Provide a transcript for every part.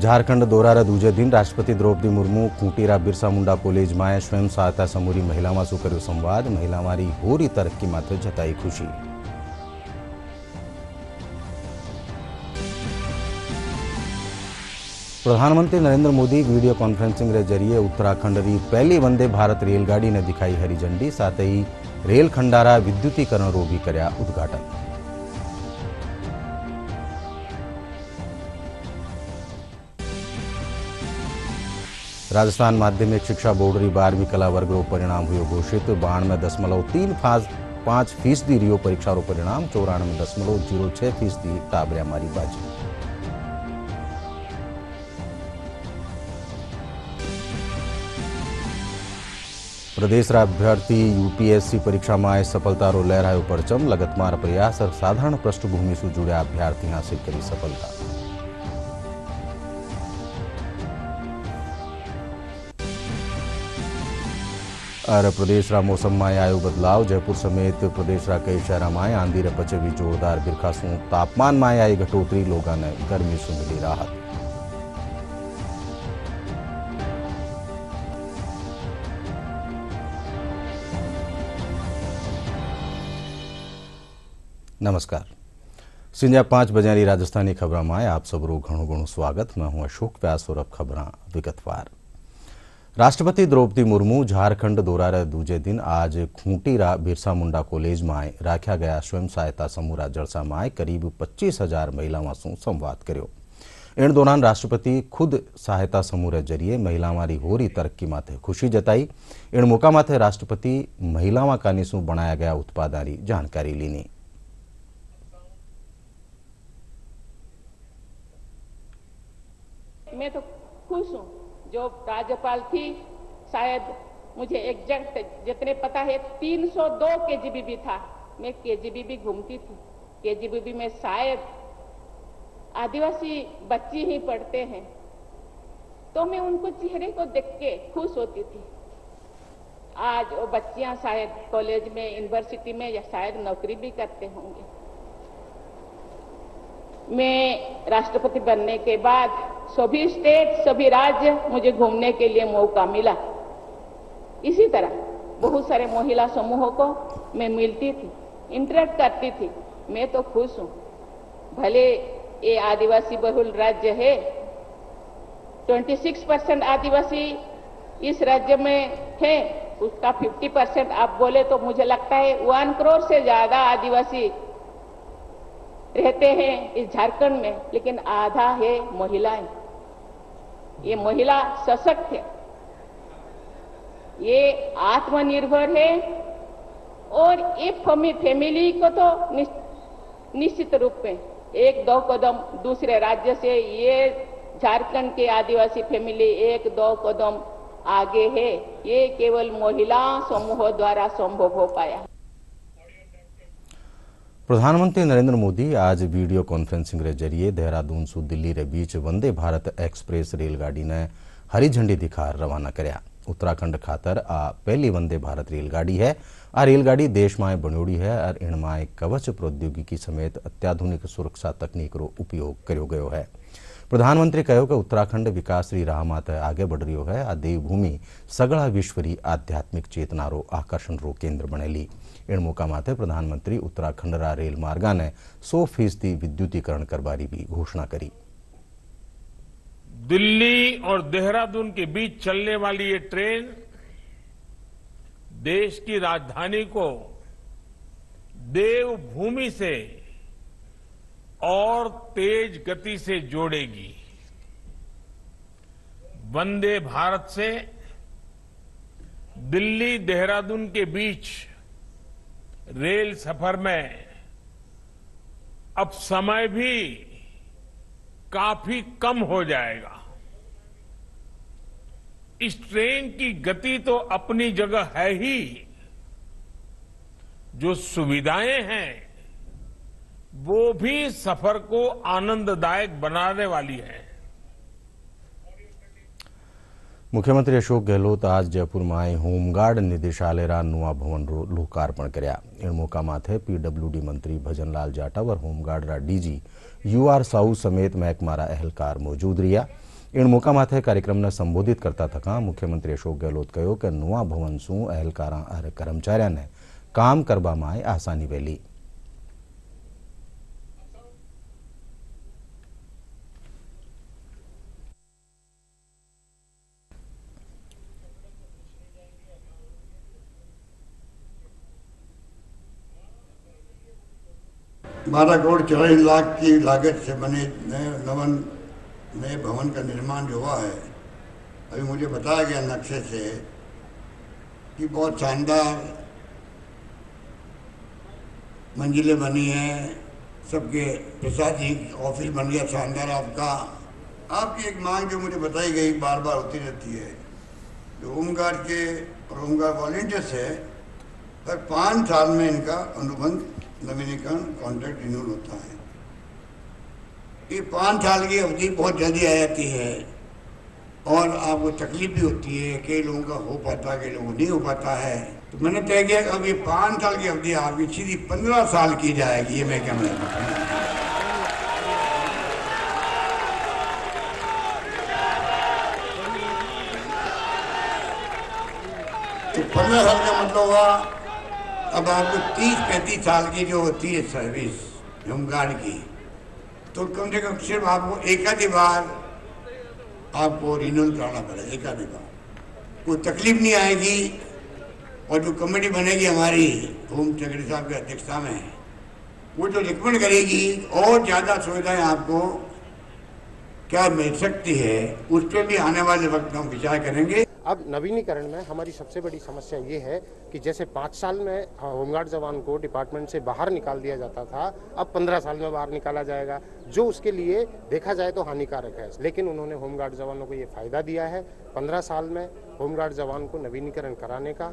झारखंड दौरारा दूजे दिन राष्ट्रपति द्रौपदी मुर्मू खूंटीरा बिरसा मुंडा कॉलेज में स्वयं सहायता समूहनी महिलाओं शू कर्यो संवाद। महिलावारी होरी तरक्की माटे जताई खुशी। प्रधानमंत्री नरेंद्र मोदी वीडियो कॉन्फ्रेंसिंग के जरिए उत्तराखंड री पहली वंदे भारत रेलगाड़ी ने दिखाई हरी झंडी। साथ ही रेल खंडारा विद्युतीकरण रो भी कर्या उद्घाटन। राजस्थान माध्यमिक शिक्षा बोर्ड री 12वीं कला वर्ग रो परिणाम हुयो घोषित। 92.35% रियो परीक्षा रो परिणाम। 94.06% टाबरिया मारी बाजी। प्रदेश रा अभ्यर्थी यूपीएससी परीक्षा में सफलता रो लहरायो परचम। लगतमार प्रयास और साधारण पृष्ठभूमि से जुड़े अभ्यर्थी हासिल करी सफलता। और प्रदेश रा मौसम में आयो बदलाव। जयपुर समेत प्रदेश रा कई शहर में आंधी पचे भी जोरदार बिरखा सू तापमान में आई घटोतरी। लोगों ने गर्मी से मिली राहत। नमस्कार। संध्या 5 बजे राजस्थानी खबर में आप सबरो घणो घणो स्वागत। मैं हूं अशोक व्यास और अब खबर विगतवार। राष्ट्रपति द्रौपदी मुर्मू झारखंड दौरारे दूजे दिन आज खूंटीरा बिरसा मुंडा कॉलेज में राख्या गया स्वयं सहायता समूह जलसा में करीब 25,000 महिलाओं से संवाद कर्यो। इन दौरान राष्ट्रपति खुद सहायता समूह के जरिए महिलाओं की होरी तरक्की माथे खुशी जताई। इन मौका माथे राष्ट्रपति महिलाओं कानी शू बनाया गया उत्पादों की जानकारी लीनी। मैं तो खुश हूँ। जो राज्यपाल थी, शायद मुझे एग्जैक्ट जितने पता है 302 केजीबीबी था। मैं केजीबीबी घूमती थी। केजीबीबी में शायद आदिवासी बच्ची ही पढ़ते हैं, तो मैं उनको चेहरे को देख के खुश होती थी। आज वो बच्चियां शायद कॉलेज में, यूनिवर्सिटी में या शायद नौकरी भी करते होंगे। मैं राष्ट्रपति बनने के बाद सभी स्टेट, सभी राज्य मुझे घूमने के लिए मौका मिला। इसी तरह बहुत सारे महिला समूहों को मैं मिलती थी, इंटरेक्ट करती थी। मैं तो खुश हूँ। भले ये आदिवासी बहुल राज्य है, 26% आदिवासी इस राज्य में है, उसका 50% आप बोले तो मुझे लगता है 1 करोड़ से ज्यादा आदिवासी रहते हैं इस झारखंड में, लेकिन आधा है महिलाएं। ये महिला सशक्त है, ये आत्मनिर्भर है और ये फैमिली को तो निश्चित रूप में 1-2 कदम दूसरे राज्य से ये झारखंड के आदिवासी फैमिली 1-2 कदम आगे है। ये केवल महिला समूहों द्वारा संभव हो पाया। प्रधानमंत्री नरेंद्र मोदी आज वीडियो कॉन्फ्रेंसिंग के जरिए देहरादून से दिल्ली के बीच वंदे भारत एक्सप्रेस रेलगाड़ी ने हरी झंडी दिखा रवाना कर्या। उत्तराखंड खातर आ पहली वंदे भारत रेलगाड़ी है। आ रेलगाड़ी देश में बन्योड़ी है और इनमें कवच प्रौद्योगिकी समेत अत्याधुनिक सुरक्षा तकनीक रो उपयोग कर्यो गयो है। प्रधानमंत्री कहो कि उत्तराखंड विकास री राह माते आगे बढ़ रह्यो है। आ देवभूमि सगळा विश्व री आध्यात्मिक चेतना रो आकर्षण रो केंद्र बनेली। इन मौका माथे प्रधानमंत्री उत्तराखंड रा रेल मार्गा ने 100% विद्युतीकरण करवारी भी घोषणा करी। दिल्ली और देहरादून के बीच चलने वाली ये ट्रेन देश की राजधानी को देवभूमि से और तेज गति से जोड़ेगी। वंदे भारत से दिल्ली देहरादून के बीच रेल सफर में अब समय भी काफी कम हो जाएगा। इस ट्रेन की गति तो अपनी जगह है ही, जो सुविधाएं हैं वो भी सफर को आनंददायक बनाने वाली है। मुख्यमंत्री अशोक गहलोत आज जयपुर में होमगार्ड निदेशालय रा नुआ भवन रो लोकार्पण कर्या। इन मौका माथे पीडब्ल्यूडी मंत्री भजनलाल जाटव और होमगार्ड रा डीजी यूआर साहू समेत महकमा रा अहलकार मौजूद रहा। इन मौका माथे कार्यक्रम ने संबोधित करता थका मुख्यमंत्री अशोक गहलोत कहो कि नवा भवन शू अहलकारा और कर्मचारियों ने काम करवा में आसानी वेली। बारह करोड़ 40 लाख की लागत से बने नए भवन का निर्माण जो हुआ है, अभी मुझे बताया गया नक्शे से कि बहुत शानदार मंजिलें बनी हैं, सबके प्रशासनिक ऑफिस बन गया शानदार। आपकी एक मांग जो मुझे बताई गई बार बार होती रहती है, जो होमगार्ड के और होमगार्ड वॉलंटियर्स है, हर 5 साल में इनका अनुबंध नवीनीकरण कॉन्ट्रैक्ट रिन्यूअल होता है। ये 5 साल की अवधि बहुत जल्दी आ जाती है और आपको तकलीफ भी होती है, कई लोगों का हो पाता है, कई लोगों को नहीं हो पाता है। तो मैंने तय किया कि अब ये 5 साल की अवधि आपकी सीधी 15 साल की जाएगी। ये मैं कहना चाहता हूँ। तो 15 साल का मतलब हुआ अब आपको 30-35 साल की जो होती है सर्विस होमगार्ड की, तो कम से कम सिर्फ आपको एक आधी बार आपको रिन्यूअल कराना पड़ेगा, एक आधी बार। कोई तकलीफ नहीं आएगी। और जो कमेटी बनेगी हमारी होम सेक्रेटरी साहब की अध्यक्षता में, वो जो रिकमेंड करेगी और ज़्यादा सुविधाएं आपको क्या मिल सकती है, उस पर भी आने वाले वक्त हम विचार करेंगे। अब नवीनीकरण में हमारी सबसे बड़ी समस्या ये है कि जैसे 5 साल में होमगार्ड जवान को डिपार्टमेंट से बाहर निकाल दिया जाता था, अब 15 साल में बाहर निकाला जाएगा, जो उसके लिए देखा जाए तो हानिकारक है। लेकिन उन्होंने होमगार्ड जवानों को ये फायदा दिया है 15 साल में होमगार्ड जवान को नवीनीकरण कराने का।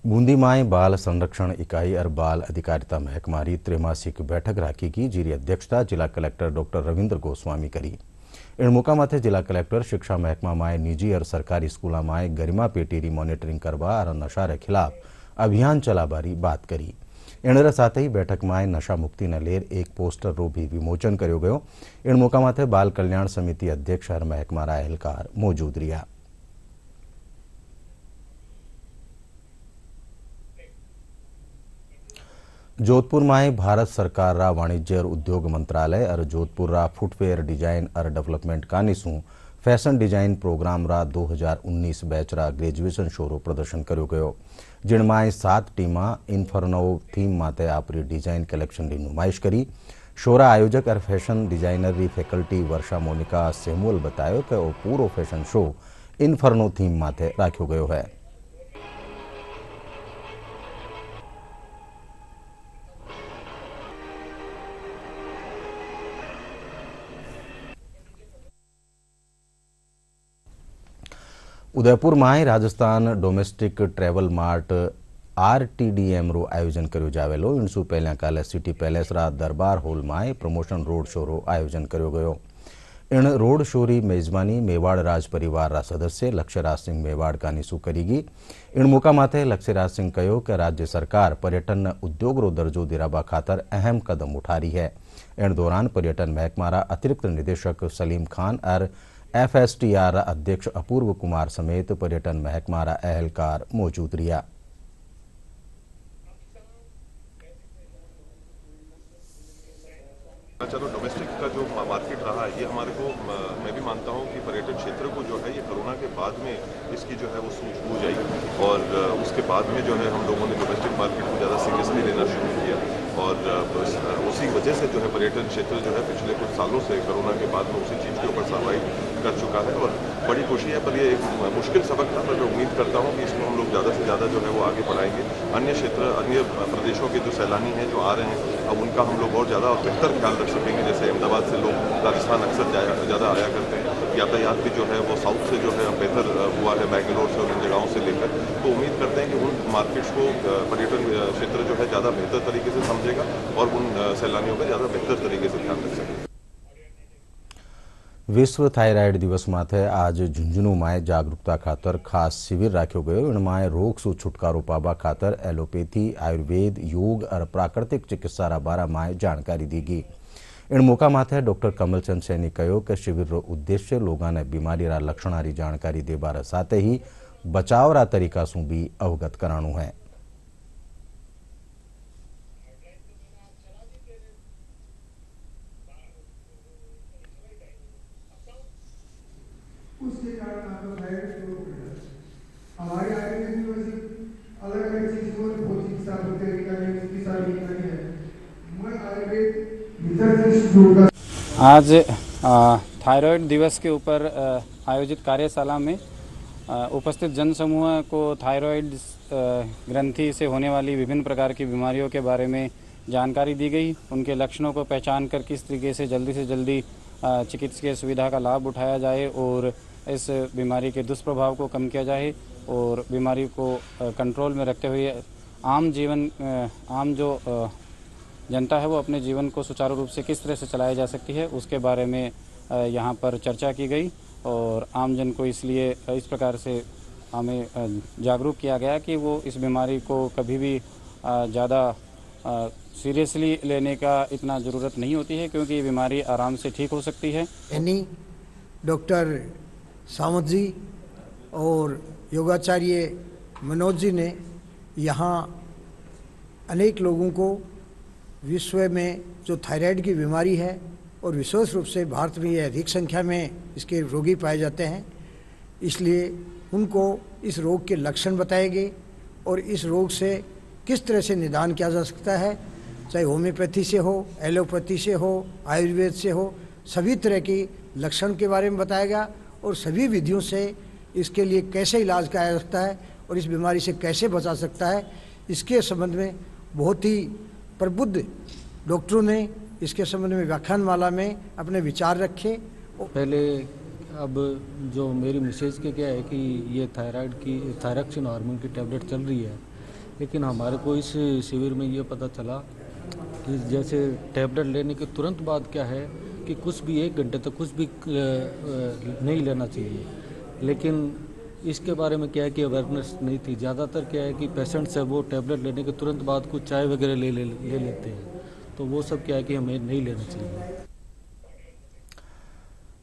बूंदी में बाल संरक्षण इकाई और बाल अधिकारिता महकमा की त्रैमासिक बैठक राखी की, जिरी अध्यक्षता जिला कलेक्टर डॉक्टर रविंद्र गोस्वामी करी। इन मौका माथे जिला कलेक्टर शिक्षा महकमा में निजी और सरकारी स्कूलों में गरिमा पेटी मॉनिटरिंग करवा और नशा के खिलाफ अभियान चलाबारी बात करी। इन साथ ही बैठक में नशा मुक्ति ने लेर एक पोस्टर रो भी विमोचन करो गयो। इन मौका माथे बाल कल्याण समिति अध्यक्ष और महकमा अहलकार मौजूद रहा। जोधपुर में भारत सरकार रा वाणिज्य और उद्योग मंत्रालय और जोधपुर रा फुटवेयर डिजाइन और डेवलपमेंट कानिसू फैशन डिजाइन प्रोग्राम रा 2019 बैच रा ग्रेजुएशन शो रो प्रदर्शन करो गयो, जिनमें 7 टीमा इन्फर्नो थीम माते आपरी डिजाइन कलेक्शन की नुमाइश करी। शोरा आयोजक और फैशन डिजाइनर री फैकल्टी वर्षा मोनिका सेमुअल बतायो कि वो पूरो फैशन शो इन्फर्नो थीम माते राख्यो गयो है। उदयपुर में Rajasthan domestic travel mart RTDM रो आयोजन करो जावेलो। इनसू पहले काले सिटी पैलेस रा दरबार हॉल में प्रमोशन रोड शो रो आयोजन करो गयो। इन रोड शो री मेजबानी मेवाड़ राज परिवार रा सदस्य लक्ष्यराज सिंह मेवाड़ का निसू करेगी। इन मौका माथे लक्ष्यराज सिंह कहो कि राज्य सरकार पर्यटन उद्योग रो दर्जो दिराबा खातर अहम कदम उठा रही है। इन दौरान पर्यटन महकमा रा अतिरिक्त निदेशक सलीम खान और FSTR अध्यक्ष अपूर्व कुमार समेत पर्यटन महकमा रा अहलकार मौजूद रहा। चलो डोमेस्टिक का जो मार्केट रहा है, ये हमारे को मैं भी मानता हूँ कि पर्यटन क्षेत्र को जो है ये कोरोना के बाद में इसकी जो है वो सूझबूझ आई और उसके बाद में जो है हम लोगों ने डोमेस्टिक मार्केट को ज़्यादा सीरियसली लेना शुरू किया और उसी वजह से जो है पर्यटन क्षेत्र जो है पिछले कुछ सालों से कोरोना के बाद में उसी चीज़ के ऊपर सर्वाइव कर चुका है और बड़ी खुशी है। पर ये एक मुश्किल सबक था, पर मैं उम्मीद करता हूँ कि इसको हम लोग ज़्यादा से ज़्यादा जो है वो आगे बढ़ाएंगे। अन्य क्षेत्र अन्य प्रदेशों के जो सैलानी हैं जो आ रहे हैं, अब उनका हम लोग और ज़्यादा और बेहतर ख्याल रख सकेंगे। जैसे अहमदाबाद से लोग राजस्थान अक्सर ज़्यादा आया करते हैं, यातायात भी जो है वो साउथ से जो है बेहतर हुआ है, बैंगलोर से और इन जगहों से लेकर। तो उम्मीद करते हैं कि उन मार्केट्स को पर्यटन क्षेत्र जो है ज़्यादा बेहतर तरीके से समझेगा और उन सैलानियों का ज़्यादा बेहतर तरीके से ध्यान रख सकेगा। विश्व थायराइड दिवस माथे आज झुंझुनू में जागरूकता खातर खास शिविर राख्यो गयो। इनमें रोग से छुटकारो पाबा खातर एलोपैथी, आयुर्वेद, योग और प्राकृतिक चिकित्सा रा बारा में जानकारी दी गई। इन मौका माथे डॉक्टर कमलचंद सैनी कहो कि शिविर रो उद्देश्य लोगों ने बीमारी रा लक्षणारी जानकारी देवार साथ ही बचाव रा तरीका सु भी अवगत कराणु है। उसके कारण आपका थायराइड ग्रो कर जाता है। हमारे आयुर्वेद में वैसे अलग अलग चीजों में बहुत चिकित्सा होती है, चिकित्सा विज्ञान है। मैं आयुर्वेद भीतर से शुरू कर आज थायराइड दिवस के ऊपर आयोजित कार्यशाला में उपस्थित जनसमूह को थायराइड ग्रंथि से होने वाली विभिन्न प्रकार की बीमारियों के बारे में जानकारी दी गई। उनके लक्षणों को पहचान कर किस तरीके से जल्दी चिकित्सकीय सुविधा का लाभ उठाया जाए और इस बीमारी के दुष्प्रभाव को कम किया जाए और बीमारी को कंट्रोल में रखते हुए आम जो जनता है वो अपने जीवन को सुचारू रूप से किस तरह से चलाया जा सकती है उसके बारे में यहाँ पर चर्चा की गई और आम जन को इसलिए इस प्रकार से हमें जागरूक किया गया कि वो इस बीमारी को कभी भी ज़्यादा सीरियसली लेने का इतना ज़रूरत नहीं होती है क्योंकि ये बीमारी आराम से ठीक हो सकती है। डॉक्टर सावंत जी और योगाचार्य मनोज जी ने यहाँ अनेक लोगों को विश्व में जो थायराइड की बीमारी है और विशेष रूप से भारत में ये अधिक संख्या में इसके रोगी पाए जाते हैं, इसलिए उनको इस रोग के लक्षण बताए गए और इस रोग से किस तरह से निदान किया जा सकता है, चाहे होम्योपैथी से हो, एलोपैथी से हो, आयुर्वेद से हो, सभी तरह की लक्षण के बारे में बताया गया और सभी विधियों से इसके लिए कैसे इलाज किया जा सकता है और इस बीमारी से कैसे बचा सकता है, इसके संबंध में बहुत ही प्रबुद्ध डॉक्टरों ने इसके संबंध में व्याख्यानमाला में अपने विचार रखे। पहले अब जो मेरी मिसेज के क्या है कि ये थायरॉक्सिन हार्मोन की टैबलेट चल रही है, लेकिन हमारे को इस शिविर में ये पता चला कि जैसे टैबलेट लेने के तुरंत बाद क्या है कि कुछ भी 1 घंटे तक कुछ भी नहीं लेना चाहिए, लेकिन इसके बारे में क्या है कि अवेयरनेस नहीं थी। ज़्यादातर क्या है कि पेशेंट्स है वो टैबलेट लेने के तुरंत बाद कुछ चाय वगैरह ले लेते हैं, तो वो सब क्या है कि हमें नहीं लेना चाहिए।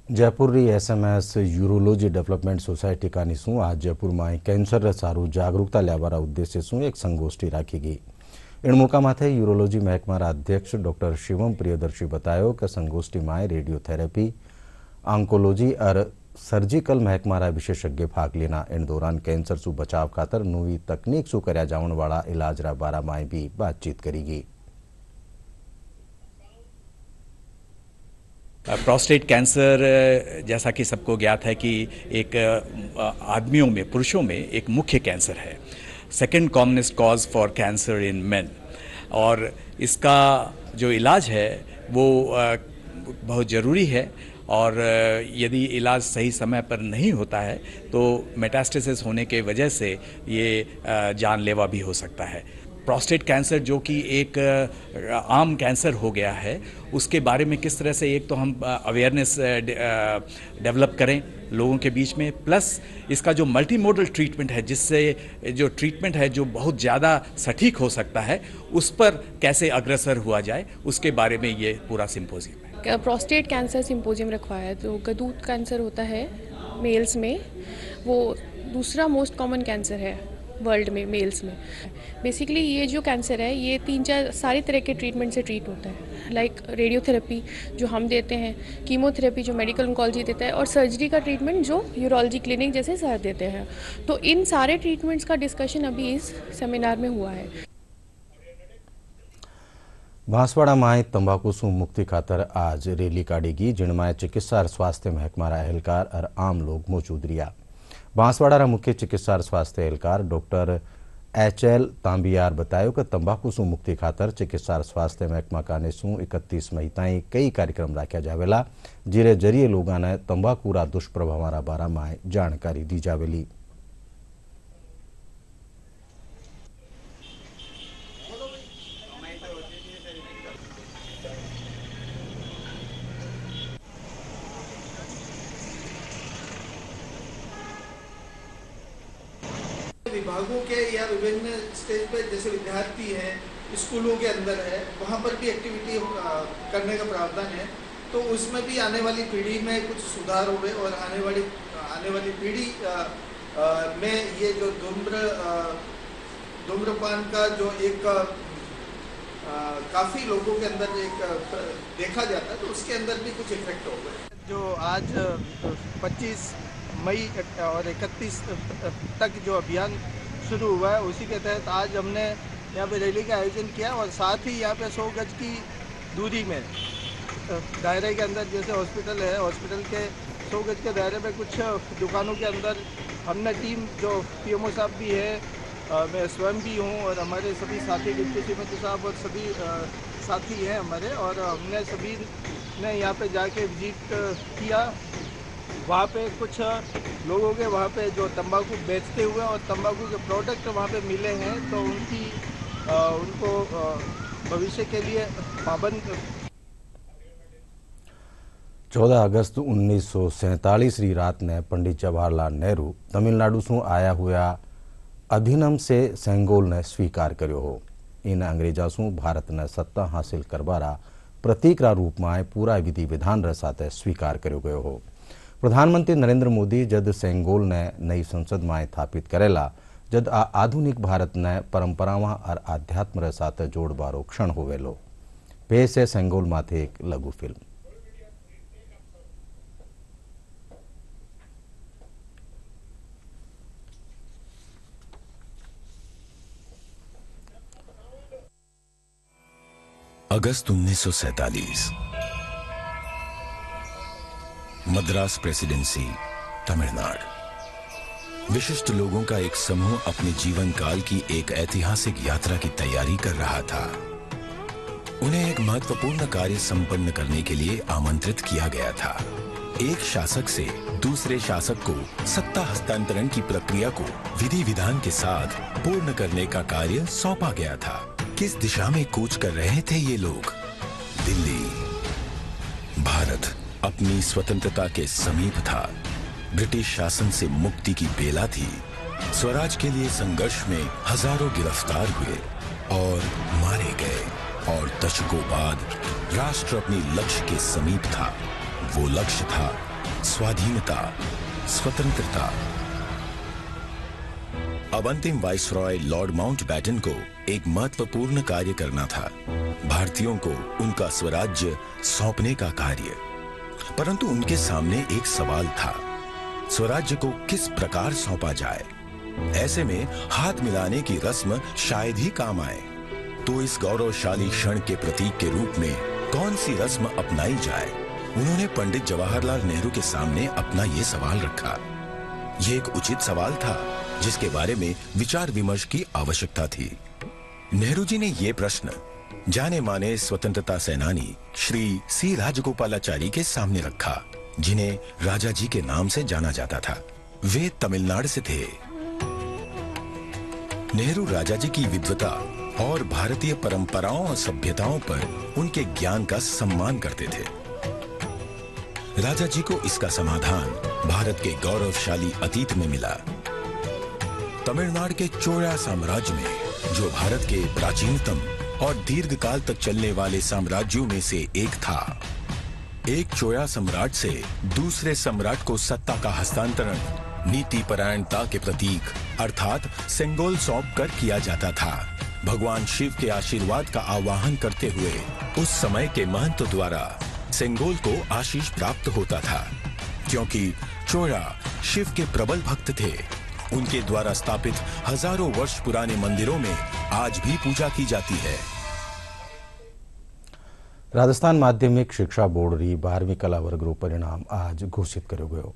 जयपुर री SMS यूरोलॉजी डेवलपमेंट सोसाइटी का निसू आज जयपुर में कैंसर सारू जागरूकता लेवारा उद्देश्य सु एक संगोष्ठी राखी गई। इन मौका माथे यूरोलॉजी महकमारा अध्यक्ष डॉक्टर शिवम प्रियदर्शी बतायो कि संगोष्ठी में रेडियोथेरेपी, ऑन्कोलॉजी और सर्जिकल महकमारा विशेषज्ञ भाग लेना। इन दौरान कैंसर सु बचाव खातर नवी तकनीक सु कर्या जावन वाला इलाज रा बारा में भी बातचीत करेगी। प्रोस्टेट कैंसर जैसा कि सबको ज्ञात है कि एक आदमियों में, पुरुषों में एक मुख्य कैंसर है, second commonest cause for cancer in main, और इसका जो इलाज है वो बहुत ज़रूरी है और यदि इलाज सही समय पर नहीं होता है तो मेटास्टेसिस होने के वजह से ये जानलेवा भी हो सकता है। प्रोस्टेट कैंसर जो कि एक आम कैंसर हो गया है, उसके बारे में किस तरह से एक तो हम अवेयरनेस डेवलप करें लोगों के बीच में, प्लस इसका जो मल्टी मोडल ट्रीटमेंट है, जिससे जो ट्रीटमेंट है जो बहुत ज़्यादा सटीक हो सकता है, उस पर कैसे अग्रसर हुआ जाए, उसके बारे में ये पूरा सिंपोजियम है। प्रोस्टेट कैंसर सिंपोजियम रखवाया है। तो गदूत कैंसर होता है मेल्स में, वो दूसरा मोस्ट कॉमन कैंसर है वर्ल्ड में मेल्स में। बेसिकली ये जो कैंसर है ये 3-4 सारी तरह के ट्रीटमेंट से ट्रीट होता है, लाइक रेडियोथेरेपी जो हम देते हैं, कीमोथेरेपी जो मेडिकल ऑन्कोलॉजी देता है, और सर्जरी का ट्रीटमेंट जो यूरोलॉजी क्लिनिक जैसे सर देते हैं। तो इन सारे ट्रीटमेंट्स का डिस्कशन अभी इस सेमिनार में हुआ है। बांसवाड़ा में तंबाकू सु मुक्ति खातर आज रैली काढ़ेगी, जिनमें चिकित्सा और स्वास्थ्य महकमारा एहलकार और आम लोग मौजूद रहा। बांसवाड़ा मुख्य चिकित्सा और स्वास्थ्य एहलकार डॉक्टर HL तांबियार बतायो कि तंबाकू सु मुक्ति खातर चिकित्सा और स्वास्थ्य महकमा का ने सु 31 मई ताईं कई कार्यक्रम राख्या जावेला, जिरे जरिए लोगों ने तंबाकू रा दुष्प्रभाव बारा में जानकारी दी जावेली। विभागों के या विभिन्न स्टेज पर जैसे विद्यार्थी हैं स्कूलों के अंदर है, वहाँ पर भी एक्टिविटी करने का प्रावधान है। तो उसमें भी आने वाली पीढ़ी में कुछ सुधार हुए और आने वाली पीढ़ी में ये जो धूम्रपान का जो एक काफ़ी लोगों के अंदर एक देखा जाता है, तो उसके अंदर भी कुछ इफेक्ट हो गए। जो आज 25 मई और 31 तक जो अभियान शुरू हुआ है, उसी के तहत आज हमने यहाँ पे रैली का आयोजन किया और साथ ही यहाँ पे 100 गज की दूरी में दायरे के अंदर, जैसे हॉस्पिटल है, हॉस्पिटल के 100 गज के दायरे में कुछ दुकानों के अंदर हमने टीम, जो पीएमओ साहब भी है, मैं स्वयं भी हूँ और हमारे सभी साथी डिप्टी श्रीमती साहब और सभी साथी हैं हमारे, और हमने सभी ने यहाँ पे जाके विजिट किया। वहाँ पे कुछ लोगों के वहाँ पे जो तंबाकू बेचते हुए और तंबाकू के प्रोडक्ट वहाँ पे मिले हैं, तो उनको भविष्य के लिए पाबंद। 14 अगस्त 1947 री रात ने पंडित जवाहरलाल नेहरू तमिलनाडु से आया हुआ अधिनियम से सेंगोल ने स्वीकार कर्यो हो। इन अंग्रेजा से भारत ने सत्ता हासिल करवारा प्रतीक रा रूप में पूरा विधि विधान रे साथे स्वीकार कर्यो गयो हो। प्रधानमंत्री नरेंद्र मोदी जद सेंगोल ने नई संसद में स्थापित करेला, जद आ आधुनिक भारत ने परंपराओं और आध्यात्म रे साथे जोड़बारो क्षण होवेलो। पेश है सेंगोल माथे एक लघु फिल्म। अगस्त 1947, मद्रास प्रेसिडेंसी, तमिलनाडु। विशिष्ट लोगों का एक समूह अपने जीवन काल की एक ऐतिहासिक यात्रा की तैयारी कर रहा था। उन्हें एक महत्वपूर्ण कार्य संपन्न करने के लिए आमंत्रित किया गया था। एक शासक से दूसरे शासक को सत्ता हस्तांतरण की प्रक्रिया को विधि विधान के साथ पूर्ण करने का कार्य सौंपा गया था। किस दिशा में कूच कर रहे थे ये लोग? दिल्ली। भारत अपनी स्वतंत्रता के समीप था। ब्रिटिश शासन से मुक्ति की बेला थी। स्वराज के लिए संघर्ष में हजारों गिरफ्तार हुए और मारे गए, और दशकों बाद राष्ट्र अपने लक्ष्य के समीप था। वो लक्ष्य था स्वाधीनता, स्वतंत्रता। अब अंतिम वाइसरॉय लॉर्ड माउंटबैटन को एक महत्वपूर्ण कार्य करना था, भारतीयों को उनका स्वराज्य सौंपने का कार्य। परंतु उनके सामने एक सवाल था, स्वराज्य को किस प्रकार सौंपा जाए। ऐसे में हाथ मिलाने की रस्म शायद ही काम आए। तो इस गौरवशाली क्षण के प्रतीक के रूप में कौन सी रस्म अपनाई जाए? उन्होंने पंडित जवाहरलाल नेहरू के सामने अपना ये सवाल रखा। ये एक उचित सवाल था जिसके बारे में विचार विमर्श की आवश्यकता थी। नेहरू जी ने ये प्रश्न जाने माने स्वतंत्रता सेनानी श्री सी राजगोपालाचारी के सामने रखा, जिन्हें राजा जी के नाम से जाना जाता था। वे तमिलनाडु से थे। नेहरू राजा जी की विद्वता और भारतीय परंपराओं और सभ्यताओं पर उनके ज्ञान का सम्मान करते थे। राजा जी को इसका समाधान भारत के गौरवशाली अतीत में मिला। तमिलनाडु के चोया साम्राज्य में, जो भारत के प्राचीनतम और दीर्घकाल तक चलने वाले साम्राज्यों में से एक था, एक चोया सम्राट से दूसरे सम्राट को सत्ता का हस्तांतरण नीति परायणता के प्रतीक अर्थात सेंगोल सौंप कर किया जाता था। भगवान शिव के आशीर्वाद का आवाहन करते हुए उस समय के महंत द्वारा सेंगोल को आशीष प्राप्त होता था, क्योंकि चोया शिव के प्रबल भक्त थे। उनके द्वारा स्थापित हजारों वर्ष पुराने मंदिरों में आज भी पूजा की जाती है। राजस्थान माध्यमिक शिक्षा बोर्ड री 12वीं कला वर्ग रो परिणाम आज घोषित कर्यो गयो।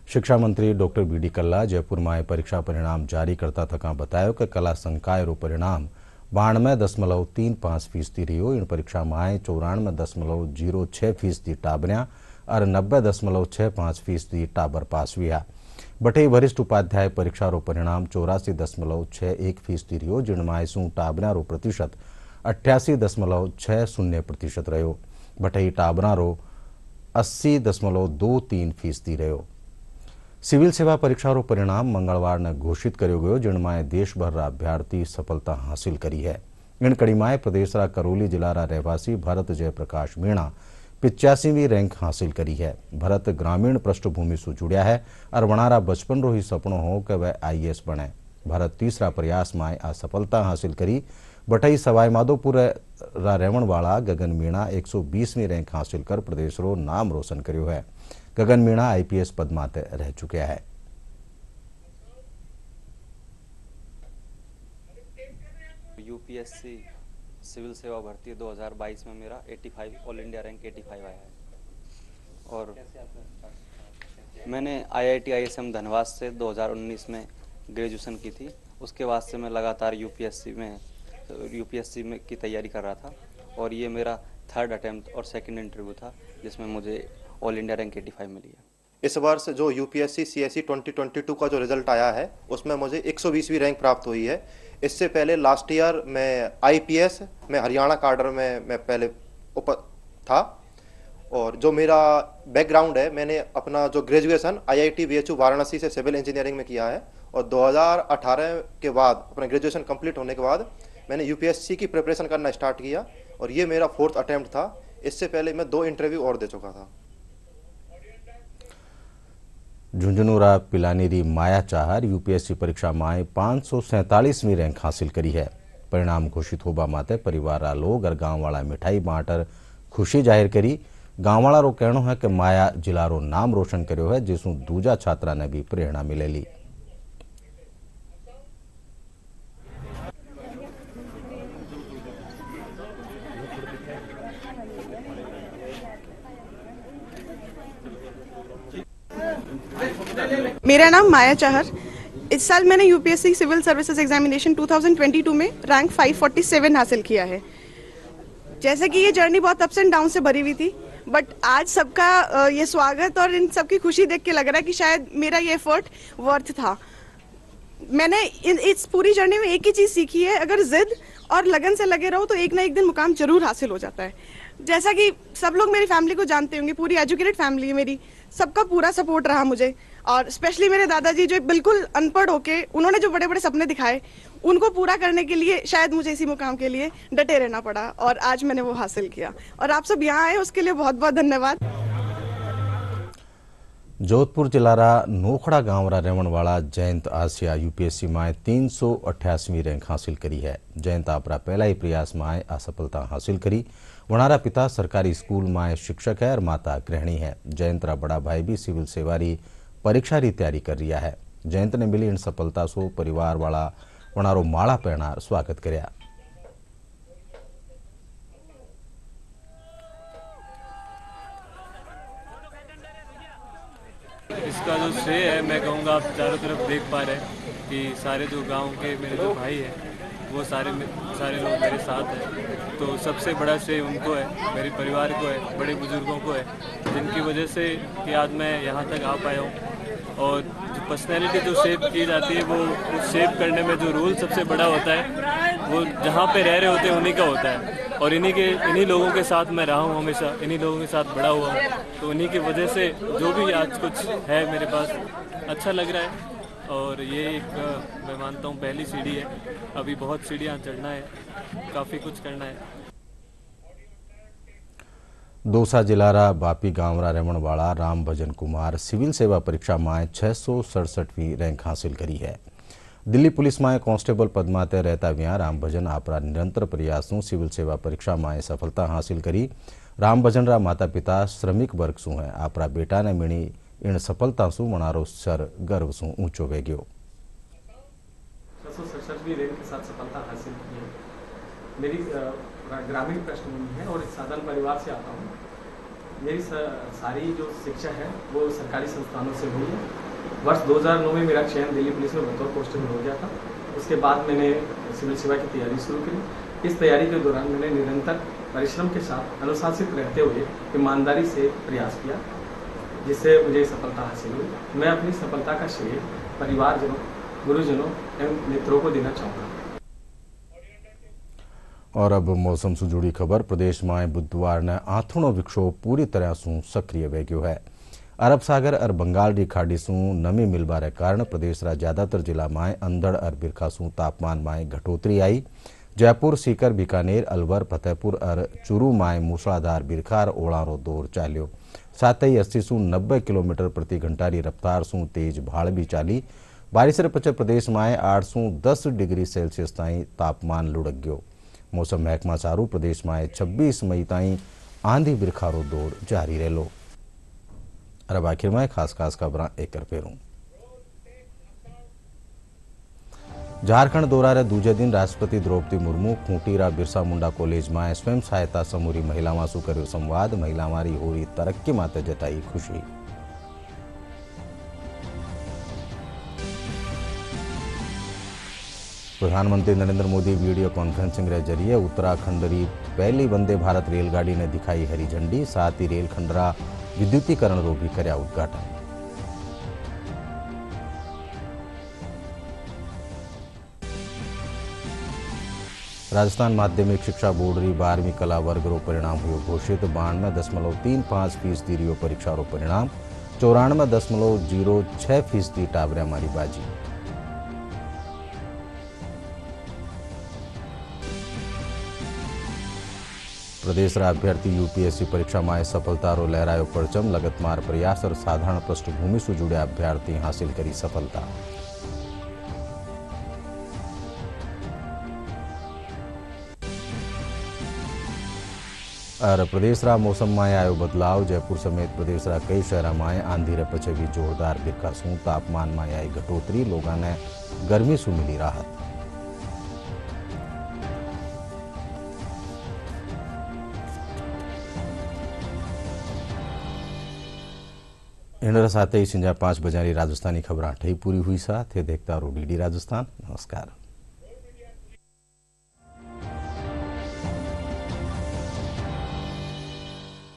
शिक्षा मंत्री डॉक्टर बीडी कल्ला जयपुर में परीक्षा परिणाम जारी करता थका बतायो कि कला संकाय रो परिणाम 92.35% रह्यो। इन परीक्षा में 94.06% टाबरिया और 90.65% टाबर पास हुआ। बटे वरिष्ठ उपाध्याय परीक्षा रो परिणाम 84.61% रह्यो, जिनमें सू टाबरिया रो प्रतिशत 88.60% रह्यो। बटे टाबरा रो 80.23% रह्यो। सिविल सेवा परीक्षा रो परिणाम मंगलवार ने घोषित कर्यो गयो, जिनमें देशभर रा अभ्यर्थी सफलता हासिल करी है। इन कड़ी माए प्रदेश रा करौली जिला रा रहवासी भरत जयप्रकाश मीणा 85वीं रैंक हासिल करी है। भरत ग्रामीण पृष्ठभूमि से जुड़िया है और वणारा बचपन रो ही सपनों हो कि वह IAS बने। भरत तीसरा प्रयास में आ सफलता हासिल करी। बटई सवाई माधोपुर रा रहण वाला गगन मीणा 120वीं रैंक हासिल कर प्रदेश रो नाम रोशन कर्यो है। गगन मीणा IPS पद माते रह चुका है। UPSC सिविल सेवा भर्ती 2022 में मेरा 85 ऑल इंडिया रैंक 85 आया है और मैंने IIT ISM धनबाद से 2019 में ग्रेजुएशन की थी। उसके बाद से मैं लगातार UPSC में की तैयारी कर रहा था और ये मेरा 3rd अटेम्प्ट और 2nd इंटरव्यू था जिसमें मुझे ऑल इंडिया रैंक 85 मिली है। इस वर्ष जो UPSC CSE 2022 का जो रिजल्ट आया है उसमें मुझे 120वीं रैंक प्राप्त हुई है। इससे पहले लास्ट ईयर मैं IPS में हरियाणा काडर में मैं पहले था और जो मेरा बैकग्राउंड है मैंने अपना जो ग्रेजुएशन IIT BHU वाराणसी से सिविल इंजीनियरिंग में किया है और 2018 के बाद अपना ग्रेजुएशन कंप्लीट होने के बाद मैंने UPSC की प्रिपरेशन करना स्टार्ट किया और ये मेरा 4th अटेम्प्ट था। इससे पहले मैं 2 इंटरव्यू और दे चुका था। झुंझुनूरा पिलानीरी माया चाहर UPSC परीक्षा में 547वीं रैंक हासिल करी है। परिणाम घोषित होबा माते परिवार लोग और गांव वाला मिठाई बांटर खुशी जाहिर करी। गांव वाला रो कहनो है कि माया जिला रो नाम रोशन कर्यो है, जिसू दूजा छात्रा ने भी प्रेरणा मिलेली। मेरा नाम माया चाहर। इस साल मैंने UPSC सिविल सर्विसेज एग्जामिनेशन 2022 में रैंक 547 हासिल किया है। जैसे कि ये जर्नी बहुत अप्स एंड डाउन से भरी हुई थी, बट आज सबका ये स्वागत और इन सबकी खुशी देख के लग रहा है कि शायद मेरा ये एफर्ट वर्थ था। मैंने इस पूरी जर्नी में एक ही चीज़ सीखी है, अगर जिद और लगन से लगे रहो तो एक ना एक दिन मुकाम जरूर हासिल हो जाता है। जैसा कि सब लोग मेरी फैमिली को जानते होंगे, पूरी एजुकेटेड फैमिली है मेरी, सबका पूरा सपोर्ट रहा मुझे और स्पेशली मेरे दादाजी जो बिल्कुल अनपढ़ होके उन्होंने जो बड़े बड़े सपने दिखाए उनको पूरा करने के लिए शायद मुझे इसी मुकाम के लिए डटे रहना पड़ा और आज मैंने वो हासिल किया और आप सब यहाँ आए उसके लिए बहुत बहुत धन्यवाद। जोधपुर जिला रा नोखड़ा गांव रा रहण वाला जयंत आसिया UPSC में 388वीं रैंक हासिल करी है। जयंत आपरा पहला ही प्रयास में असफलता हासिल करी। वणारा पिता सरकारी स्कूल में शिक्षक है और माता गृहिणी है। जयंत रा बड़ा भाई भी सिविल सेवा री परीक्षा री तैयारी कर रहा है। जयंत ने मिली इन सफलता से परिवार वाला वणारो माला पहनार स्वागत कर्या। इसका जो श्रेय है मैं कहूँगा आप चारों तरफ देख पा रहे हैं कि सारे जो गांव के मेरे जो भाई हैं वो सारे लोग मेरे साथ हैं। तो सबसे बड़ा श्रेय उनको है, मेरे परिवार को है, बड़े बुजुर्गों को है, जिनकी वजह से कि आज मैं यहाँ तक आ पाया हूँ। और जो पर्सनैलिटी जो शेप की जाती है वो उस शेप करने में जो रोल सबसे बड़ा होता है वो जहाँ पे रह रहे होते हैं उन्हीं का होता है। और इन्हीं लोगों के साथ मैं रहा हूँ, हमेशा इन्हीं लोगों के साथ बड़ा हुआ हूँ। तो उन्हीं की वजह से जो भी आज कुछ है मेरे पास अच्छा लग रहा है। और ये एक मैं मानता हूँ पहली सीढ़ी है, अभी बहुत सीढ़ियाँ चढ़ना है, काफ़ी कुछ करना है। दौसा जिला रा बापी गांव रा रहण वाला राम भजन कुमार सिविल सेवा परीक्षा में 667वीं रैंक हासिल करी है। दिल्ली पुलिस में कांस्टेबल पद माते रहता व्या राम भजन आपरा निरंतर प्रयासों सिविल सेवा परीक्षा में सफलता हासिल करी। राम भजन रा माता पिता श्रमिक वर्ग सु है। आपरा बेटा ने मिली इन सफलता सु मनारो सर गर्व सु ऊंचो वे गयो। 667वीं रैंक के साथ सफलता हासिल की है। मेरी ग्रामीण पृष्ठभूमि है और एक साधारण परिवार से आता हूँ। मेरी सारी जो शिक्षा है वो सरकारी संस्थानों से हुई है। वर्ष 2009 में मेरा चयन दिल्ली पुलिस में बतौर कांस्टेबल हो गया था। उसके बाद मैंने सिविल सेवा की तैयारी शुरू की। इस तैयारी के दौरान मैंने निरंतर परिश्रम के साथ अनुशासित रहते हुए ईमानदारी से प्रयास किया, जिससे मुझे सफलता हासिल हुई। मैं अपनी सफलता का श्रेय परिवारजनों, गुरुजनों एवं मित्रों को देना चाहूँगा। और अब मौसम से जुड़ी खबर। प्रदेश में बुधवार ने आथणो विक्षोभ पूरी तरह से सक्रिय वे गयो है। अरब सागर और बंगाल की खाड़ी से नमी मिलवारे कारण प्रदेश रा ज्यादातर जिला में अंधड़ और बिरखा से तापमान में घटोतरी आई। जयपुर, सीकर, बीकानेर, अलवर, फतेहपुर और चूरू में मूसलाधार बिरखार ओळारो दौर चाल्यो। साथ ही 80 से 90 किलोमीटर प्रति घंटा की रफ्तार से तेज भाड़ भी चाली। बारिश पछे प्रदेश में 8 से 10 डिग्री सेल्सियस ताईं तापमान लुढ़क गयो। मौसम महकमा सारू प्रदेश में 26 मई ताईं आंधी बिरखारो दौर जारी रहेलो। और आखिर में खास खबर एक फेरूं। झारखंड दौरा रे दूजे दिन राष्ट्रपति द्रौपदी मुर्मू खूंटीरा बिरसा मुंडा कॉलेज में स्वयं सहायता समूह महिला मासु कर्यो संवाद। महिला मारी होरी तरक्की माते जताई खुशी। प्रधानमंत्री नरेंद्र मोदी वीडियो कॉन्फ्रेंसिंग रे जरिए उत्तराखंड री पहली वंदे भारत रेलगाड़ी ने दिखाई हरी झंडी। साथ ही रेलखंड रा विद्युतीकरण रो भी कर्या उद्घाटन। राजस्थान माध्यमिक शिक्षा बोर्ड री 12वीं कला वर्ग रो परिणाम हुयो घोषित। 92.35% रियो परीक्षा रो परिणाम। 94.06% टाबरिया मारी बाजी। प्रदेश रा अभ्यर्थी यूपीएससी परीक्षा में सफलता रो लहरायो परचम। लगतमार प्रयास और साधारण पृष्ठभूमि से जुड़े अभ्यर्थी हासिल करी सफलता। और प्रदेश रा मौसम में आयो बदलाव। जयपुर समेत प्रदेश रा कई शहरों में आंधी रे पछे भी जोरदार बिरखा सूं तापमान में आई घटोतरी। लोगों ने गर्मी से मिली राहत। इन साथ ही संजा 5 बजे राजस्थानी खबर ठही पूरी हुई। साथ देखता रहो DD राजस्थान। नमस्कार।